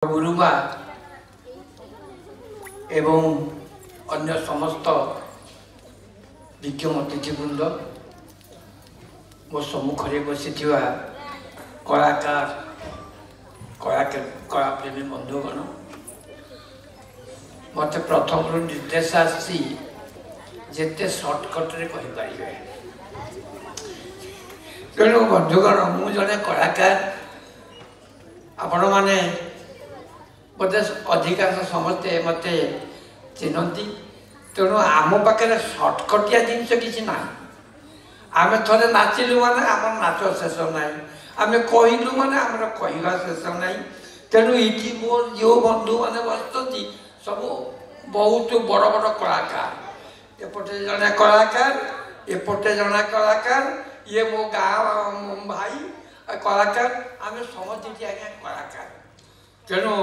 गुरुमा एवं अन्य समस्त विज्ञ अतिथिवृंद मो सम्मुखें बसी कलाकार कलाप्रेमी बंधुगण मत प्रथम निर्देश आते सर्टकट्रे कहीपर तेणु बंधुगण मु जड़े कलाकार आपण मैंने बोधे अधिकांश समस्ते मत चिन्हती तेणु आम पाखे सर्टकटिया जिनस कि ना आम थे नाचिलु माने आम नाच शेष ना आम कहलु माने आम कहवा शेष ना तेणु ये मो जो बंधु मैंने बसती सब बहुत बड़ बड़ कलाकार एपटे जड़े कलाकार एपटे जड़े कलाकार ये मो गाँ भाई कलाकार आम समझी आज्ञा कलाकार तेणु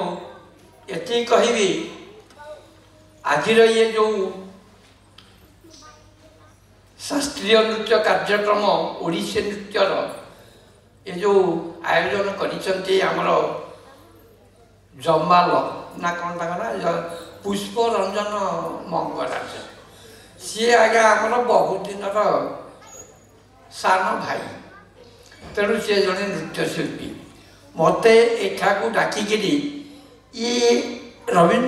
ये कहबी आज ये जो शास्त्रीय नृत्य कार्यक्रम ओडिसी नृत्यर ये जो आयोजन करमर जमाल ना कौन ना पुष्प रंजन मंगराज सी आज्ञा आमर बहुत दिन सान भाई तेणु सी जड़े नृत्यशिल्पी मत एठा को डाकिकी ये रवीन्द्र